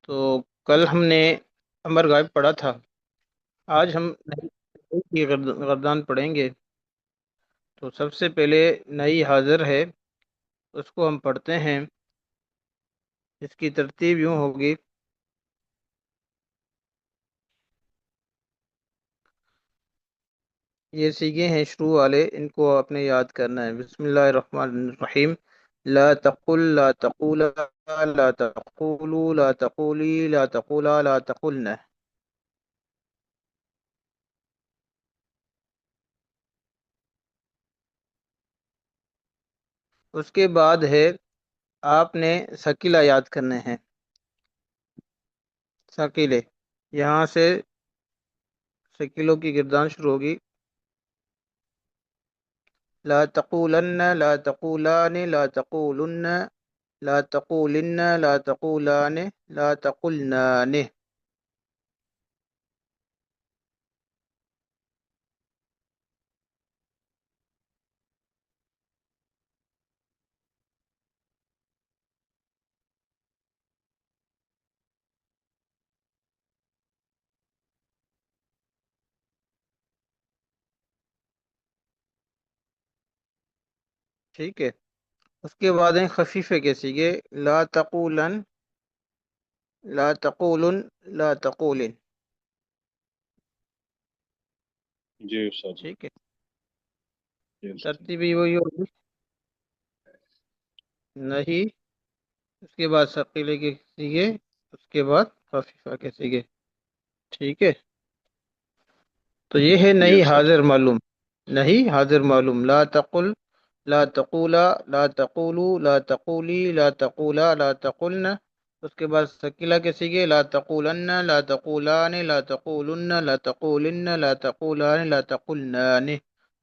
تو کل ہم نے امر غائب پڑھا تھا۔ آج ہم نئی کی گردان پڑھیں گے۔ تو سب سے پہلے نئی حاضر ہے، اس کو ہم پڑھتے ہیں۔ اس کی ترتیب یوں ہوگی: یہ سیگے ہیں شروع والے، ان کو آپ نے یاد کرنا ہے۔ بسم اللہ الرحمن الرحیم۔ لا تقل، لا تقولا، لا تقولوا، لا تقولی، لا تقولا، لا تقلن۔ اس کے بعد ہے آپ نے ثقیلہ یاد کرنے ہیں۔ ثقیلے، یہاں سے ثقیلوں کی گردان شروع ہوگی۔ لا تقولن، لا تقولان، لا تقولن، لا تقولن، لا تقولان، لا تقلنان۔ ٹھیک ہے، اس کے بعد ہیں خفیفے کے سیگے۔ لا تقولن، لا تقولن، لا تقولن۔ جی استاد جی۔ ٹھیک ہے، جی استاد جی۔ ترتیبی وہی ہوگی۔ نہیں، اس کے بعد ثقیلے کے سیگے، اس کے بعد خفیفہ کے سیگے۔ ٹھیک ہے، تو یہ ہے جی نہیں استاد جی۔ حاضر معلوم۔ نہیں حاضر معلوم: لا تقل، لا تقولا، لا تقولوا، لا تقولی، لا تقولا، لا تقلن۔ اس کے بعد ثقیلہ کے سیگے: لا تقولن، لا تقولان، لا تقولن، لا تقولن، لا تقولان، لا تقلنان۔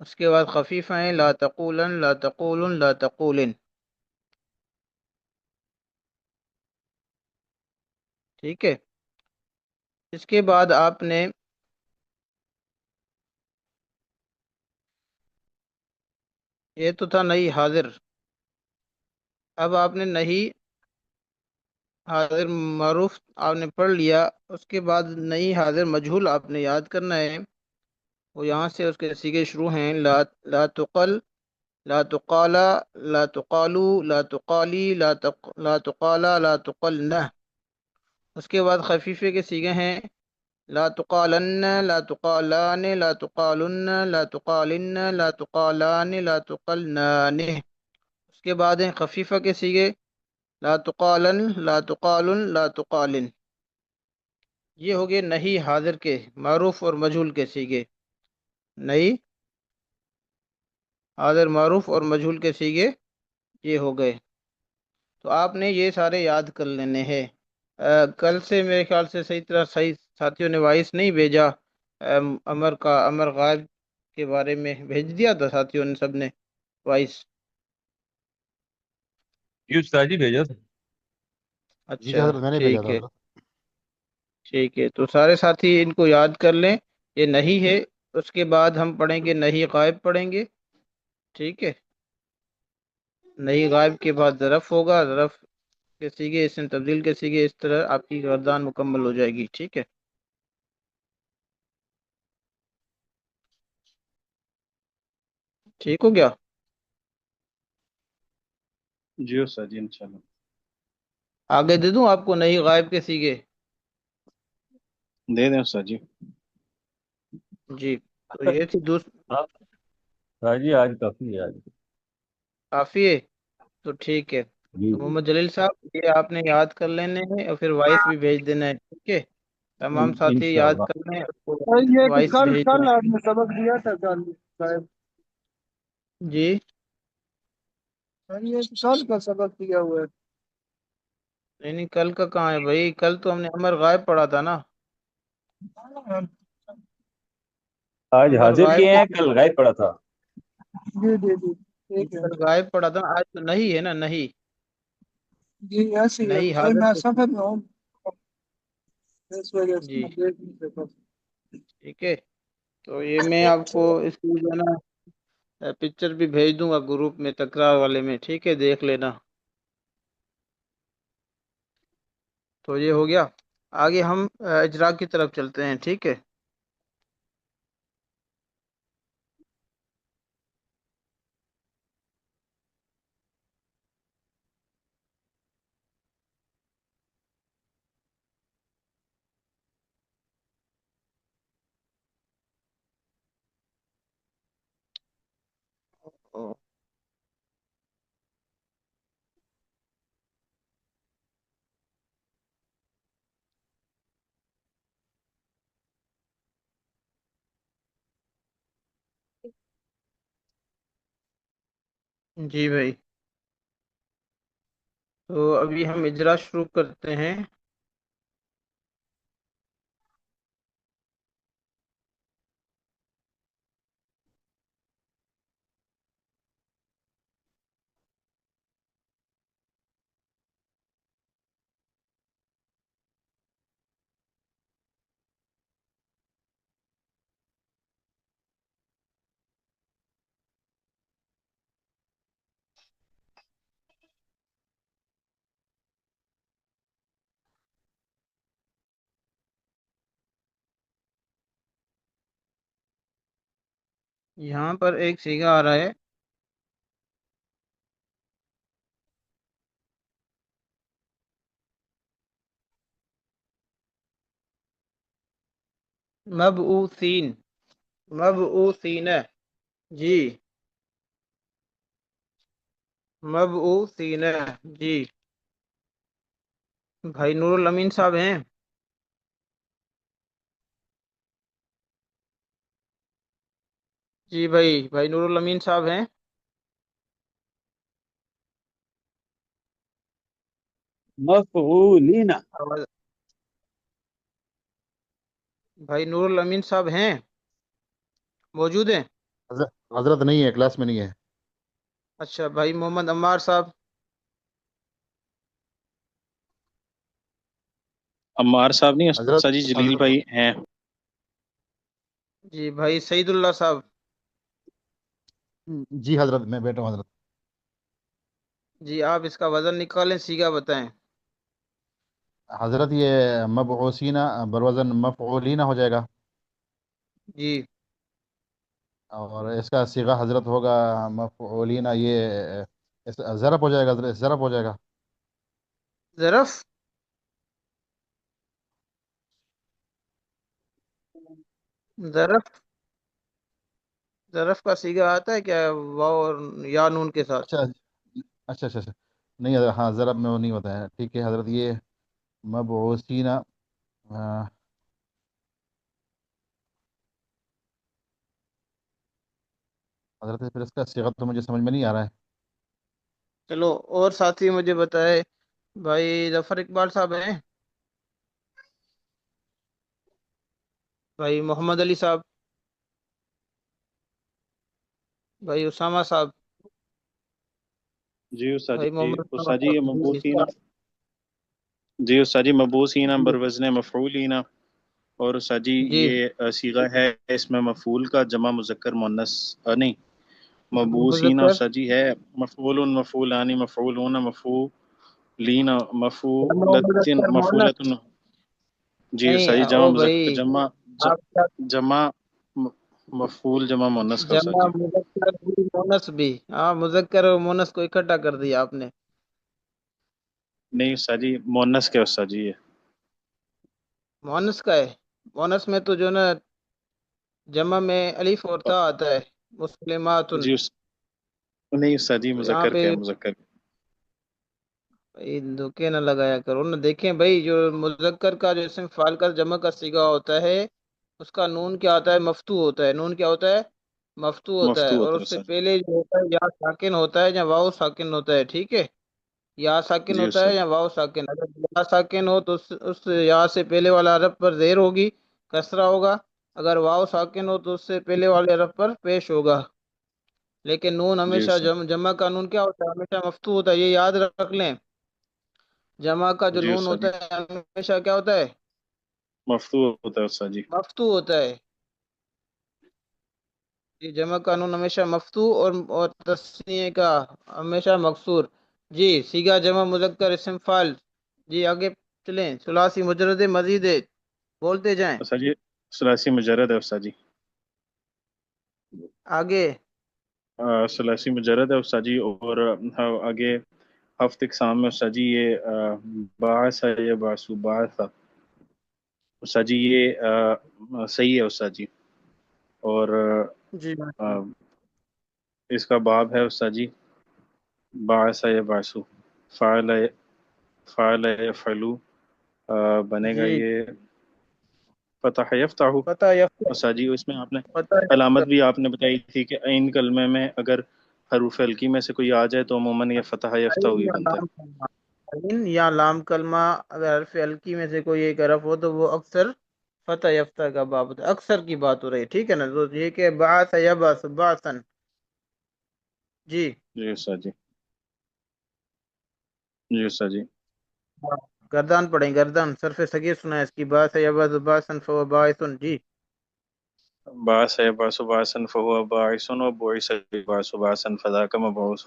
اس کے بعد خفیفہ ہیں: لا تقولن، لا تقولن، لا تقولن۔ ٹھیک ہے، اس کے بعد آپ نے یہ تو تھا نہیں حاضر۔ اب آپ نے نہیں حاضر معروف آپ نے پڑھ لیا۔ اس کے بعد نہیں حاضر مجہول آپ نے یاد کرنا ہے۔ وہ یہاں سے اس کے سیگے شروع ہیں: لا تقل، لا تقالا، لا تقالو، لا تقالی، لا تقالا، لا تقلنہ۔ اس کے بعد خفیفے کے سیگے ہیں: لا تقالن، لا تقالان، لا تقالن، لا تقالن، لا تقالان، لا تقلنان۔ اس کے بعد ہیں خفیفہ کے سیگے: لا تقالن، لا تقالن، لا تقالن۔ یہ ہو گئے نہیں حاضر کے معروف اور مجہول کے سیگے۔ نہیں حاضر معروف اور مجہول کے سیگے یہ ہو گئے۔ تو آپ نے یہ سارے یاد کر لینے ہیں۔ کل سے میرے خیال سے صحیح ساتھیوں نے وائس نہیں بھیجا۔ امر غائب کے بارے میں بھیج دیا تھا ساتھیوں نے سب نے وائس؟ جی استاد جی بھیجا تھا۔ جی اچھا، حضرت میں نے بھیجا ٹھیک تھا ہے، حضرت۔ ٹھیک ہے، تو سارے ساتھی ان کو یاد کر لیں۔ یہ نہیں ہے، اس کے بعد ہم پڑھیں گے نہیں غائب پڑھیں گے۔ ٹھیک ہے، نہیں غائب کے بعد ظرف ہوگا، ظرف کے سیگے، اسم تبدیل کے سیگے، اس طرح آپ کی گردان مکمل ہو جائے گی۔ ٹھیک ہے، ٹھیک ہو گیا؟ جی استاد جی انشاءاللہ۔ آگے دے دوں آپ کو نہیں غائب کے سیگے؟ دے دیں استاد جی۔ جی، تو یہ تھی ہاں استاد جی آج کافی ہے آج۔ کافی ہے، تو ٹھیک ہے۔ جی تو جی محمد جلیل صاحب یہ آپ نے یاد کر لینے ہیں اور پھر وائس بھی بھیج دینا ہے۔ ٹھیک ہے، تمام ساتھی یاد انشاءاللہ۔ کر لیں، اس کو یہ کہ وائس کل بھیج کل دیں۔ آپ نے سبق دیا تھا کل صاحب، جی یہ کل کا سبق دیا ہوا ہے۔ نہیں نہیں، کل کا کہاں ہے بھائی؟ کل تو ہم نے امر غائب پڑھا تھا نا۔ آج امر حاضر غائب کیے کے ہیں، کل غائب پڑا تھا۔ جی جی جی ٹھیک ہے، کل غائب پڑھا تھا، آج تو نہیں ہے نا۔ نہیں، جی ایسے ہی ہے نہیں صاحب، حاضر میں کے سفر میں ہوں، اس وجہ سے جی میں دیکھ نہیں سکا۔ ٹھیک ہے، تو یہ میں آپ کو اس کی جو ہے نا پکچر بھی بھیج دوں گا گروپ میں، تکرار والے میں۔ ٹھیک ہے، دیکھ لینا۔ تو یہ ہو گیا. آگے ہم اجرا کی طرف چلتے ہیں. ٹھیک ہے. جی بھائی. تو ابھی ہم اجرا شروع کرتے ہیں. یہاں پر ایک سیگا آ رہا ہے. مبعوثین. مبعوثین. جی. مبعوثین. جی. بھائی نور الامین صاحب ہیں؟ جی بھائی. بھائی نور الامین صاحب ہیں؟ مفعولین. آواز- بھائی نور الامین صاحب ہیں؟ موجود ہیں؟ حضرت نہیں ہے، کلاس میں نہیں ہے. اچھا. بھائی محمد عمار صاحب؟ عمار صاحب نہیں، حضرت ساجی جلیل حضرت بھائی ہیں. جی. بھائی سعید اللہ صاحب؟ جی حضرت، میں بیٹا ہوں حضرت. جی. آپ اس کا وزن نکالیں، سیگا بتائیں. حضرت یہ مبعوثین بروزن مفعولین ہو جائے گا، جی. اور اس کا صیغہ حضرت ہوگا مفعولین. یہ ضرب ہو جائے گا حضرت، ضرب ہو جائے گا. ظرف. ظرف. ظرف کا سیگا آتا ہے کیا واو اور یا نون کے ساتھ؟ اچھا اچھا اچھا اچھا. نہیں حضرت، ہاں ضرب میں وہ نہیں ہوتا ہے. ٹھیک ہے حضرت. یہ مبعوثین حضرت، پھر اس کا صیغہ تو مجھے سمجھ میں نہیں آ رہا ہے. چلو اور ساتھی مجھے بتائے. بھائی ظفر اقبال صاحب ہیں؟ بھائی محمد علی صاحب؟ بھائی اسامہ صاحب؟ جی استاد بھائی جی. محمد اسامہ استاد جی یہ صاحب جی اس مبعوثین. کا. جی استاد جی مبعوثین جی. بروزن مفعولین. اور استاد جی جی. یہ صیغہ ہے اس میں مفعول کا جمع مذکر مؤنث نہیں. مبعوثین مذکر. استاد جی ہے مفعول مفعولان مفعولون مفعولین مفعولۃ مذکر مونس. مفعولۃ. جی نہیں استاد جی جمع او مذکر بھائی. جمع آپ کا جمع مفعول جمع مؤنث کا استاد جمع جی. مذکر بھی مونس بھی. ہاں مذکر اور مونس کو اکٹھا کر دیا آپ نے. نہیں استاد جی مؤنث کے استاد جی یہ. مونس کا ہے. مونس میں تو جو نا جمع میں الف اور تا آتا ہے. مسلمات. جی نہیں استاد جی تو یہاں مذکر پہ کیا مذکر. بھائی دھوکے نہ لگایا کرو نا. دیکھیں بھائی جو مذکر کا جو اسم فعال کا جمع کا صیغہ ہوتا ہے اس کا نون کیا ہوتا ہے؟ مفتوح ہوتا ہے. نون کیا ہوتا ہے؟ مفتوح ہوتا ہے. مفتوح اور ہوتا ہے اس سے استاد جی. پہلے جو ہوتا ہے یا ساکن ہوتا ہے یا واو ساکن ہوتا ہے. ٹھیک ہے. یا ساکن جی ہوتا استاد ہے یا واو ساکن. اگر یا ساکن ہو تو اس یا سے پہلے والا حرف پر زیر ہوگی، کسرہ ہوگا. اگر واو ساکن ہو تو اس سے پہلے والے حرف پر پیش ہوگا. لیکن نون جی ہمیشہ استاد جمع کا نون کیا ہوتا ہے؟ ہمیشہ مفتوح ہوتا ہے. یہ یاد رکھ لیں. جمع کا جو جی نون استاد جی ہوتا ہے ہمیشہ کیا ہوتا ہے؟ مفتوح ہوتا ہے استاد جی. مفتوح ہوتا ہے. جی. جمع کا نون ہمیشہ مفتوح اور تثنیہ کا ہمیشہ مکسور. جی. صیغہ جمع مذکر اسم فاعل. جی آگے. چلیں ثلاثی مجرد مزید ہے، بولتے جائیں استاد جی ثلاثی مجرد ہے استاد جی، آگے۔ ثلاثی مجرد ہے استاد جی، اور آگے ہفت اقسام میں استاد جی یہ باعث ہے یا باسو باعث تھا استاد جی، یہ صحیح ہے استاد جی، اور جی آ، اس کا باب ہے استاد جی باعث ہے یا باسو، فاعل ہے، فاعل ہے فعلو، بنے گا جی یہ فتح یفتح پتہ یفتح، استاد جی۔ اس میں آپ نے پتہ علامت یفتح، بھی آپ نے بتائی تھی کہ عین کلمے میں اگر حروف ہلکی میں سے کوئی آ جائے تو عموماً یہ فتح یفتح عین ہی یا بنتا لام کلمہ، عین یا لام کلمہ اگر حرف ہلکی میں سے کوئی ایک حرف ہو تو وہ اکثر فتح یفتح کا باب ہوتا ہے، اکثر کی بات ہو رہی ہے، ٹھیک ہے نا؟ تو یہ کہ بعث یبعث بعثا، جی ہے۔ جی استاد جی، جی استاد جی، گردان پڑھیں، گردان صرف صغیر سنا ہے اس کی، بعث یبعث بعثا فهو باعث، جی باعث ہے باعث باعثا فهو باعث وبعث باعث باعثا فذاك مبعوث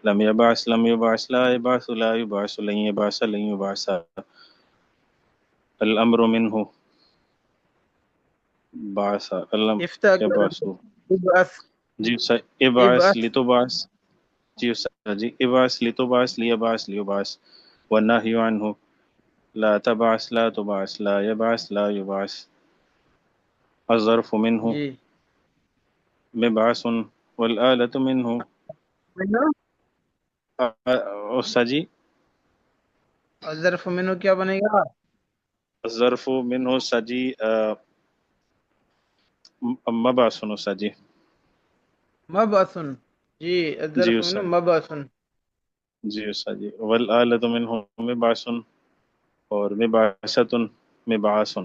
لم يبعث لم يبعث لا يبعث لا يبعث لن يبعث لن يبعث الأمر منه بعث الأمر افتح يبعث۔ ابعث، جی استاد، ابعث ابعث، لتبعث، جی استاد جی، ابعث لتبعث ليبعث ليبعث، والنهي عنه لا تبعث لا تبعث لا يبعث لا يبعث، الظرف منه جی مبعث، والآلة منه استاد جی، اور ظرف منو کیا بنے گا؟ الظرف منه استاد جی مبعث استاد جی، مبعث، جی جی الظرف منو استاد، مبعث، جی استاد جی، والآلة منه مبعث، اور مبعثة مبعاث،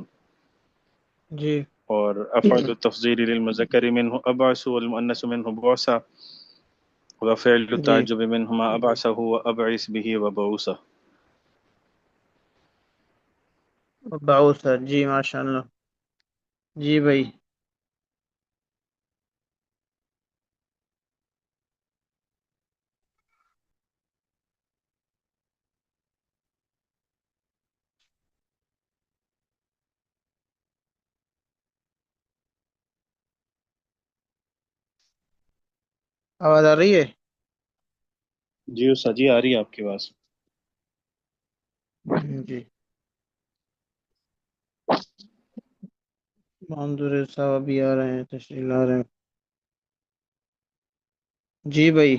جی اور افعال التفضیل للمذکر منه ابعث والمؤنث منه بعث، وفعل جی التعجب منهما ابعثه وابعث به وبعوثه۔ بعوث، جی ماشاء اللہ، جی بھائی آواز آ رہی ہے؟ جی استاد جی، آ رہی ہے آپ کی بات۔ جی معذور صاحب ابھی آ رہے ہیں، تشریف لا رہے ہیں، جی بھائی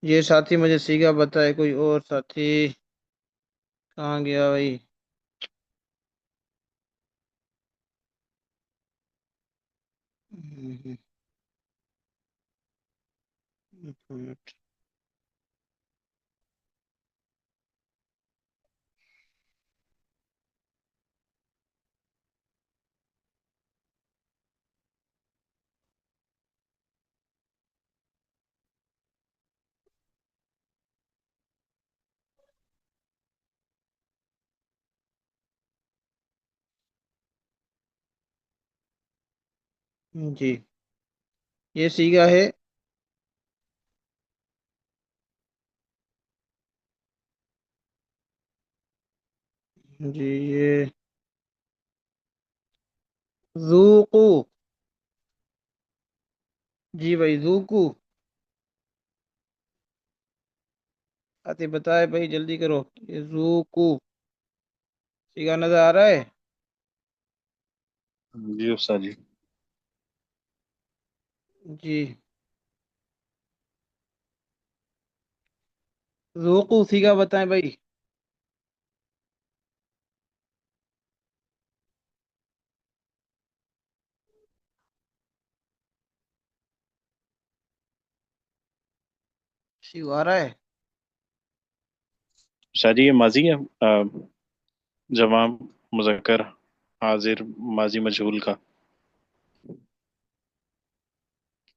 یہ ساتھی مجھے سیگا بتائے، کوئی اور ساتھی کہاں گیا بھائی؟ ایک منٹ، جی یہ سیگا ہے جی، یہ ذوقو، جی بھائی ذوقو، آتے بتائے بھائی جلدی کرو، یہ ذوقو سیگا نظر آ رہا ہے؟ جی استاد جی، جی ذوقو سیگا بتائیں بھائی، سیگا آ رہا ہے؟ استاد جی یہ ماضی ہے، جمع مذکر حاضر ماضی مجہول کا،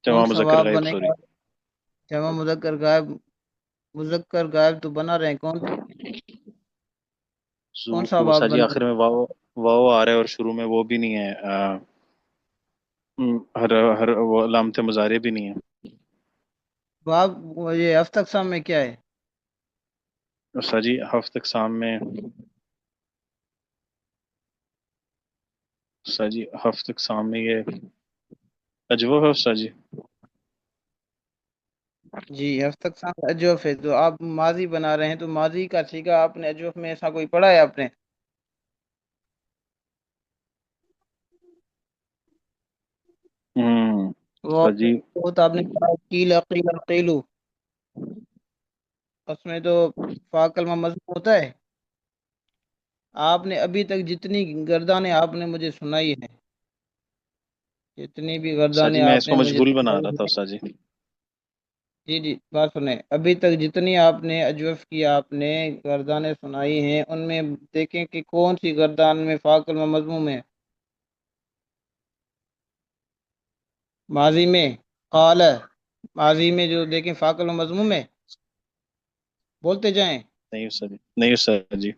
کون جمع سا مذکر باب غائب بنے سوری، گا؟ جمع مذکر غائب، مذکر غائب تو بنا رہے ہیں، کون سا ذوقو باب استاد جی، بنے آخر گا؟ میں واو، واو آ رہا ہے اور شروع میں وہ بھی نہیں ہے، ہر ہر وہ علامت مضارع بھی نہیں ہے۔ باب یہ ہفت اقسام میں کیا ہے؟ استاد جی ہفت اقسام میں، استاد جی ہفت اقسام میں یہ اجوف ہے استاد جی؟ جی ہفت اقسام اجوف ہے، تو آپ ماضی بنا رہے ہیں تو ماضی کا سیگا آپ نے اجوف میں ایسا کوئی پڑھا ہے آپ نے؟ وہ استاد جی وہ تو آپ نے پڑھا قیل قیل قیلو، اس میں تو فا کلمہ مضموم ہوتا ہے. آپ نے ابھی تک جتنی گردانیں آپ نے مجھے سنائی ہیں، جتنی بھی استاد گردانیں جی میں آپ اس کو نے مجھے مجبول بنا سنائی رہا تھا ہیں. استاد جی. جی جی بات سنیں، ابھی تک جتنی آپ نے اجوف کی آپ نے گردانیں سنائی ہیں، ان میں دیکھیں کہ کون سی گردان میں فا کلمہ مضموم ہے. ماضی میں قال، ماضی میں جو دیکھیں فا کلمہ مضموم ہے، بولتے جائیں. نہیں استاد جی، نہیں استاد جی.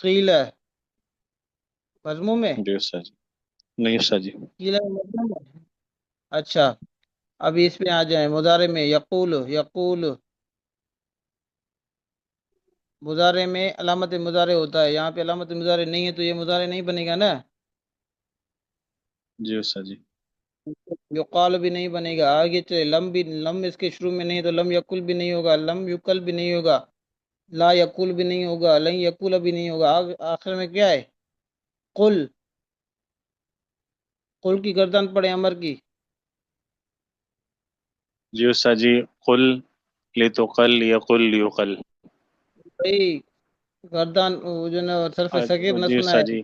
قیل مضموم ہے، جی استاد جی. نہیں استاد جی. قیل مضموم ہے. اچھا، ابھی اس پہ آ جائیں مضارع میں. یقول یقول، مضارع میں علامت مضارع ہوتا ہے، یہاں پہ علامت مضارع نہیں ہے تو یہ مضارع نہیں بنے گا نا. جی استاد جی. یقال بھی نہیں بنے گا. آگے چلے، لم بھی، لم اس کے شروع میں نہیں تو لم یقل بھی نہیں ہوگا، لم یقل بھی نہیں ہوگا، لا یقول بھی نہیں ہوگا، لن یقول بھی نہیں ہوگا. آخر میں کیا ہے؟ قل. قل کی گردان پڑے امر کی. جی استاد جی. قل لتقل یقل لیقل. بھائی گردان وہ جو نا صرف صغیر نہ جی سنا استاد ہے. جی.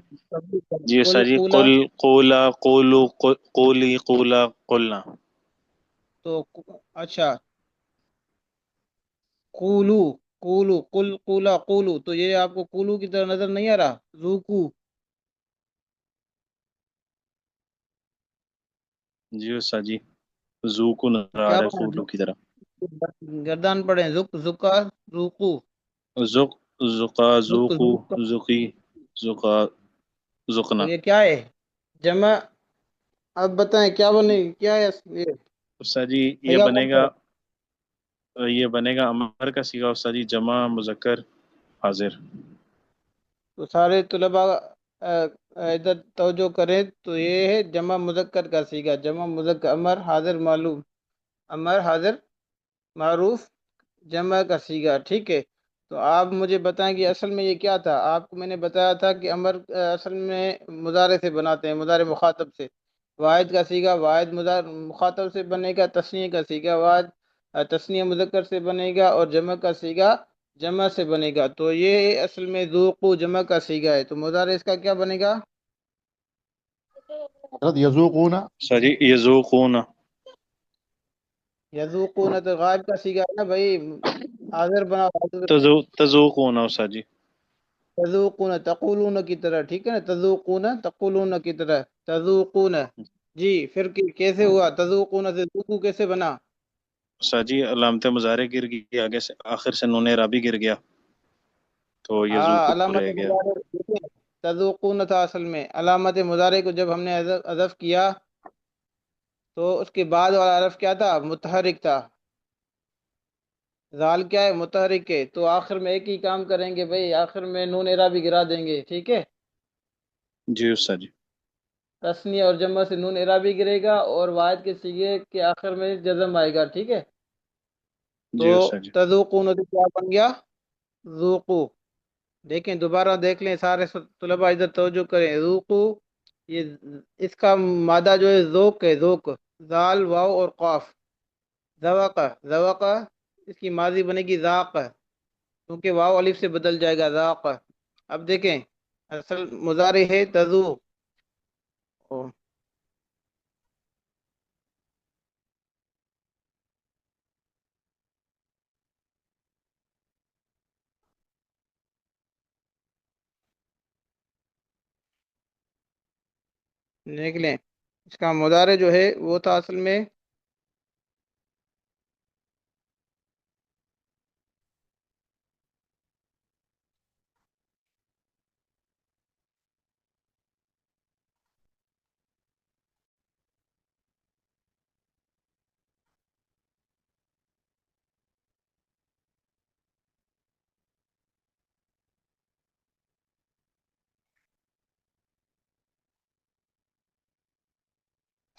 جی قل استاد جی. قولا، قل قولا قولو قولی قولا قلنا. تو اچھا، قولو قولو قل قولا قولو، تو یہ آپ کو قولو کی طرح نظر نہیں آ رہا؟ ذوقو. جی استاد جی. زو کو نظر آ کیا رہا ہے بنا قولو کی طرح. گردان پڑے زک زکا ذوقو. زق زقا زک زوقو زکا. زقی زقا تو زقنا. یہ کیا ہے؟ جمع. اب بتائیں کیا بنے گی، کیا ہے یہ استاد جی یہ صحیح بنے کون سا گا، ہے؟ یہ بنے گا امر کا صیغہ استاد جی، جمع مذکر حاضر. تو سارے طلباء ادھر توجہ کریں، تو یہ ہے جمع مذکر کا صیغہ. جمع مذکر امر حاضر معلوم، امر حاضر معروف، جمع کا صیغہ. ٹھیک ہے، تو آپ مجھے بتائیں کہ اصل میں یہ کیا تھا. آپ کو میں نے بتایا تھا کہ امر اصل میں مضارع سے بناتے ہیں، مضارع مخاطب سے. واحد کا صیغہ واحد مخاطب سے بنے گا، تثنیہ کا صیغہ واحد تثنیہ مذکر سے بنے گا، اور جمع کا صیغہ جمع سے بنے گا. تو یہ اصل میں ذوقو جمع کا صیغہ ہے، تو مضارع اس کا کیا بنے گا؟ حضرت یذوقون. استاد جی یذوقون. یذوقون تو غائب کا صیغہ ہے نا بھائی، حاضر بنا حاضر. تذوقون استاد جی. تذوقون تقولون کی طرح، ٹھیک ہے نا، تذوقون تقولون کی طرح. تذوقون. جی پھر کیسے ہوا تذوقون سے ذوقو کیسے بنا؟ استاد جی علامت مضارع گر گئی، آگے سے آخر سے نون اعرابی گر گیا تو یذوقو علامت رہ گیا. مضارع دیکھیں، تذوقون تھا اصل میں. علامت مضارع کو جب ہم نے حذف کیا تو اس کے بعد والا حرف کیا تھا؟ متحرک تھا. زال کیا ہے؟ متحرک ہے. تو آخر میں ایک ہی کام کریں گے بھائی، آخر میں نون اعرابی گرا دیں گے. ٹھیک ہے، جی استاد جی. تثنیہ اور جمع سے نون اعرابی گرے گا، اور واحد کے صیغے کے آخر میں جزم آئے گا. ٹھیک ہے، تو جی استاد جی. تذوقون تو کیا بن گیا؟ ذوقو. دیکھیں دوبارہ دیکھ لیں، سارے طلباء ادھر توجہ کریں. ذوقو، یہ اس کا مادہ جو ہے ذوق ہے، ذوق. زال واو اور قاف. ذوق ذوق، اس کی ماضی بنے گی ذاق، کیونکہ واو الف سے بدل جائے گا ذاق. اب دیکھیں اصل مضارع ہے تذوق. دیکھ لیں اس کا مضارع جو ہے وہ تھا اصل میں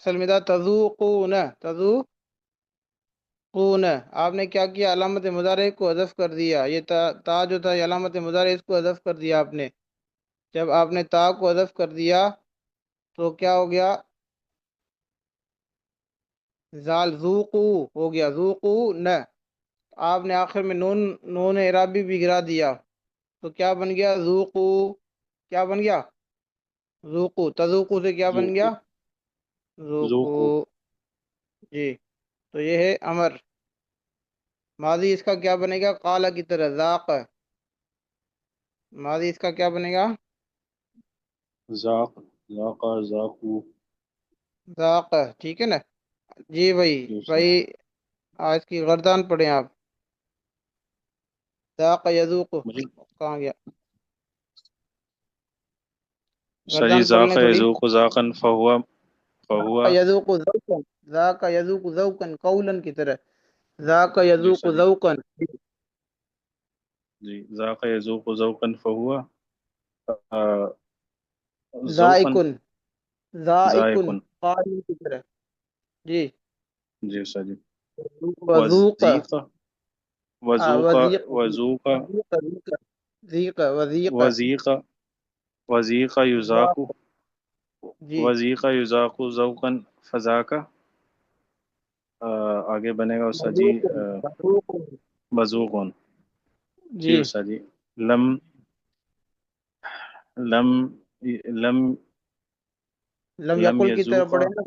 اصل میں تھا تذوقون، تذوقون، آپ نے کیا کیا، علامت مضارع کو حذف کر دیا، یہ تا جو تھا یہ علامت مضارع، اس کو حذف کر دیا آپ نے۔ جب آپ نے تا کو حذف کر دیا تو کیا ہو گیا، زال ذوقو ہو گیا، ذوقو نہ، آپ نے آخر میں نون اعرابی بھی گرا دیا تو کیا بن گیا، ذوقو، کیا بن گیا، ذوقو، تذوقو سے کیا بن گیا، ذوقو ذوقو، ذوقو جی۔ تو یہ ہے امر، ماضی اس کا کیا بنے گا، قال کی طرح، ذاق، ماضی اس کا کیا بنے گا، ذاق ذاق ذاقو ذاق، ٹھیک ہے نا جی بھائی، جی بھائی آج کی گردان پڑھیں آپ، ذاق یذوق، مجھے کہاں گیا، سجی گردان پڑھ ذاق لیں تھوڑی، یذوق ذاقا فہوا ذاق فہوا یذوق ذوقا، ذاق یذوق ذوقا، قولا کی طرح، ذاق جی یذوق سجی ذوقا، جی ذاق یذوق ذوقا فہوا ذوقا ذائقن، ذائقن، ذائقن قال کی طرح، جی، جی سجی وذوق، وذیق وذوق وذیق، وذوق وذیق، ذیق، وذیق، وذیق وذیق یذاق ذاق، جی وذیق یذاق ذوقا فذاک آگے بنے گا استاد جی وذوق، وذوق، وذوقن جی جی، استاد جی لم لم لم لم لم یقل کی طرح یذوق پڑھے نا،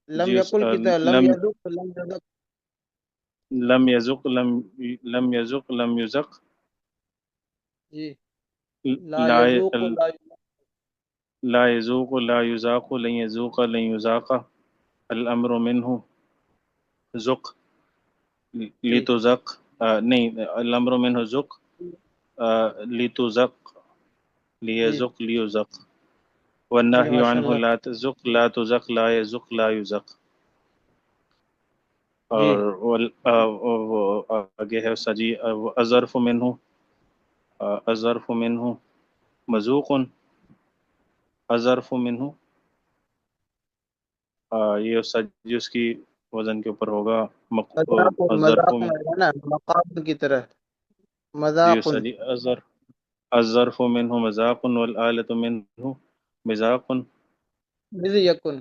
لم جی یقل کی طرح، لم لم یذق، لم یذق، لم یذق لم یذق لم یذق جی، لا لا یذوق، لا لا یذوق لا یذاق لن یذوق لن یذاق الامر منه ذق جی لتذق نہیں الامر منه ذق لتذق جی لیذق لیذق جی والنهي ماشاء عنه اللہ، لا تذق لا تذق لا يذق لا يذق جی اور آگے ہے استاد جی الظرف منه الظرف منه مذوق الظرف منه یہ استاد جی اس کی وزن کے اوپر ہوگا مذاق، الظرف مذاق ہے نا، مقام کی طرح، جی مذاق، استاد جی الظرف منه مذاق والآلة منه مذاق مذیقن،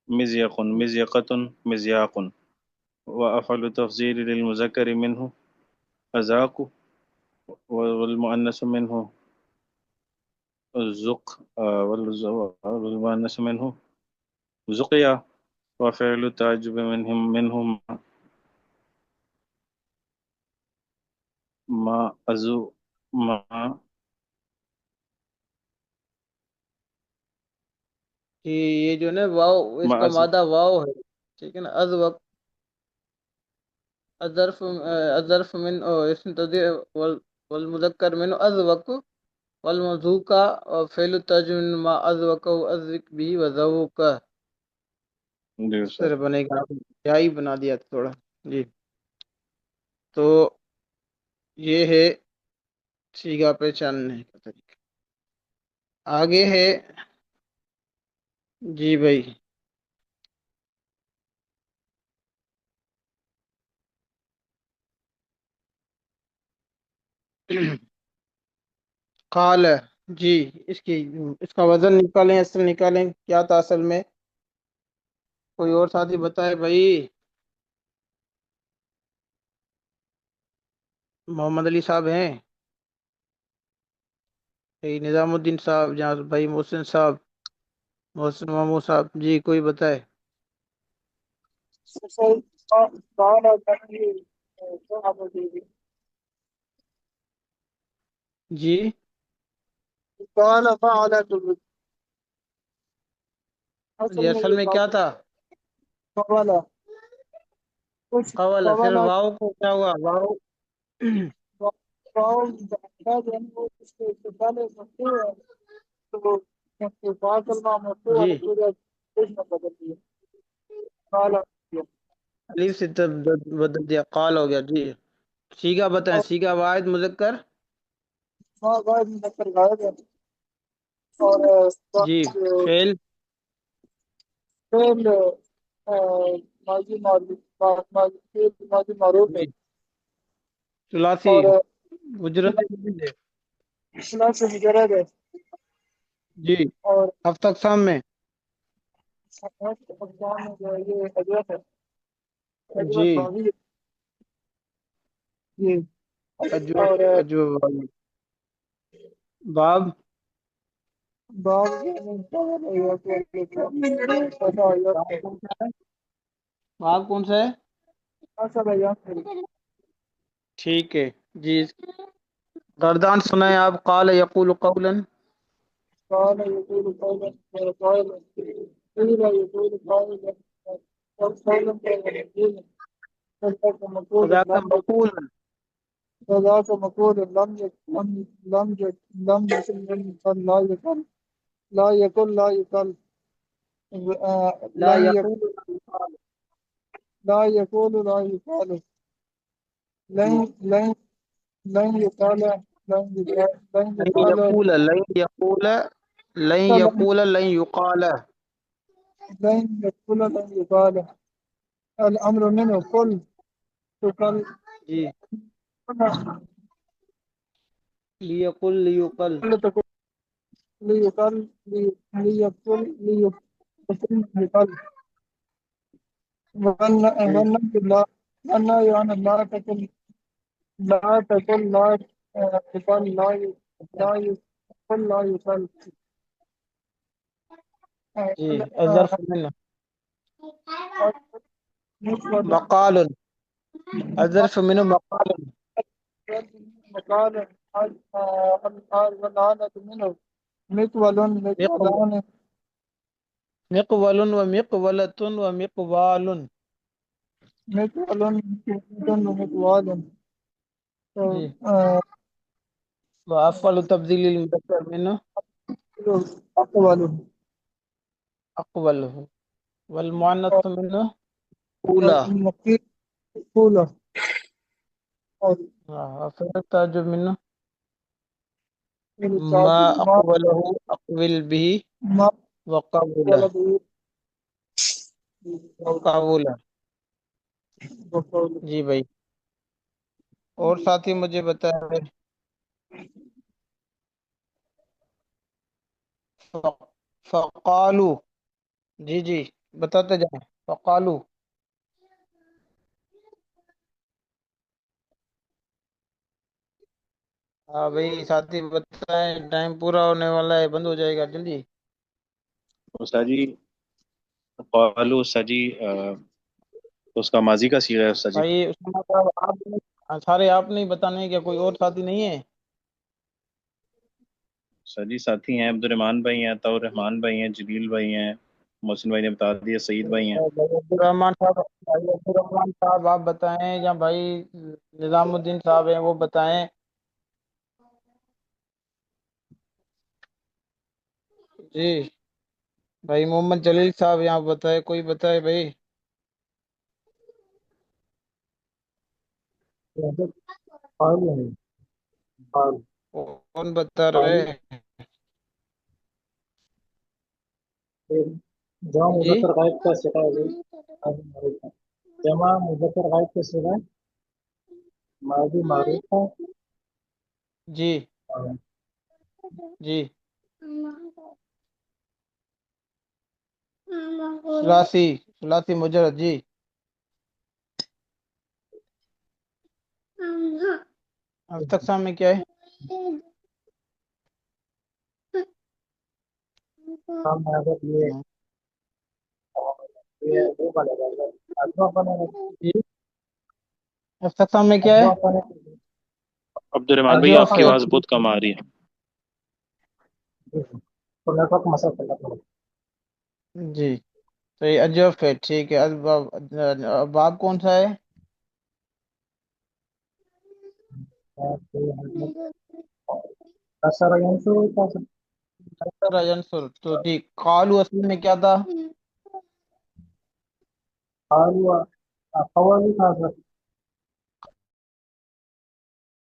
مزيق مزيقة مزياق وأفعل تفضيل للمذكر منه أذاق والمؤنث منه الزق والمؤنث منه زقيا وفعل التعجب منهم ما أزو ما کہ یہ جو نا واو، اس ما کا أزو مادہ واو ہے، ٹھیک ہے نا، از وقت، الظرف من اسم تدیر والمذکر من از وقت والمذوقہ اور فعل الترجمہ من ما از وقت ازک بھی وذوقہ، جی اس سر طرح بنے گا، کیا ہی بنا دیا تھا تھوڑا، جی۔ تو یہ ہے صیغہ پہچاننے کا طریقہ، آگے ہے، جی بھائی، قال، جی، اس کا وزن نکالیں، اصل نکالیں، کیا تھا اصل میں، کوئی اور ساتھی بتائے بھائی، محمد علی صاحب ہیں، بھائی نظام الدین صاحب، جہاں بھائی محسن صاحب، محسن مامو صاحب، جی کوئی بتائے، قال تنویر صحابہ دی جی قال فعل اصل یہ میں اصل یہ میں تھا کیا تھا، قال کچھ قول، پھر قال واؤ کو کیا ہوا، واؤ، واو بعد ان اس کے استقبال مفتوح ہے تو استفاد الماء مفتوح جی ہے پورا اس میں بدل دیا قال الف سے بدل دیا، قال ہو گیا، جی، سیگا بتائیں، سیگا واحد مذکر، ما غائب مذکر غائب ہے اور جی، فعل، فعل ماضی معروف فعل ماضی معروف ہے، جی ثلاثی اور اجرت جدید ہے. اصلاح سے مجرد ہے، جی اور ہفت اقسام میں. اقسام میں جو ہے یہ اجرت ہے، جی اجرت بازی ہے. جی اجوب اور اجوب والی. باب بعض باب کون سا ہے؟ باب کون سا ہے؟ ٹھیک ہے جی. گردان سنائیں آپ. قال یقول قولا. قال يقول قولا قائلا قيل يقول قائلا قولا قيلا فذاك مقول فذاك مقول. فذاك مقول لم يكن لا يقل لا لن يك- يقول. لا يقول لا يقال جی لن لن يقال لن لن يقال يقول لن يقول لن يقول لن يقال. لن يقال الأمر منه قل تقل جی ليقل ليقل. تقل ليقل ليقل يقل جی والنهي عن لا تقل لا تقل لا تقل لا يقل لا يقل جی الظرف منه مثل مقال. الظرف منه مقال. مقال والآلة منه مقول مقول مقولان مقول ومقولة ومقوال. مقول ومقوال جی وأفعل تبذيل المذكر منه أقوال أقبله والمؤنث منه أولى. والمقيم طولة وفعل التعجب منه ما والتعجب أقبله أقبل به ما وقبله ولده وقبله. وقوله. جی بھائی. اور ساتھی مجھے بتائیں. فقالو. جی جی بتاتے جائیں. فقالو. ہاں بھائی ساتھی بتائیں. ٹائم پورا ہونے والا ہے. بند ہو جائے گا جلدی. استاد جی قالو استاد جی اس کا ماضی کا صیغہ ہے استاد جی. بھائی عثمان صاحب سارے آپ نہیں بتانے. کیا کوئی اور ساتھی نہیں ہے؟ استاد جی ساتھی ہیں عبد الرحمان بھائی ہیں، عطاء الرحمان بھائی ہیں، جلیل بھائی ہیں، محسن بھائی نے بتا دیا، سعید بھائی ہیں. بھائی عبدالرحمان صاحب. بھائی عبدالرحمان صاحب آپ بتائیں یا بھائی نظام الدین صاحب ہیں وہ بتائیں. جی بھائی محمد جلیل صاحب یہاں بتائے. کوئی بتائے بھائی. کون بتا رہے ہیں؟ جمع جی مذکر غائب کا صیغہ ہے جمع مذکر غائب کا صیغہ ماضی معروف ہے جی جی ثلاثی ثلاثی مجرد. جی اب تک سامنے کیا ہے؟ سامنے اگر یہ وہ بنے گا اجوا بنے جی اب تک سامنے کیا ہے؟ عبد الرحمان بھائی آپ اجوف کی ہے. آواز بہت کم آ رہی ہے. تو نیٹ ورک مسئلہ چل رہا جی تو یہ اجوف ہے. ٹھیک ہے. باب کون سا ہے؟ اثر ینصر ینصر. تو ٹھیک. قالو اصل میں کیا تھا؟ قالوا قوالو تھا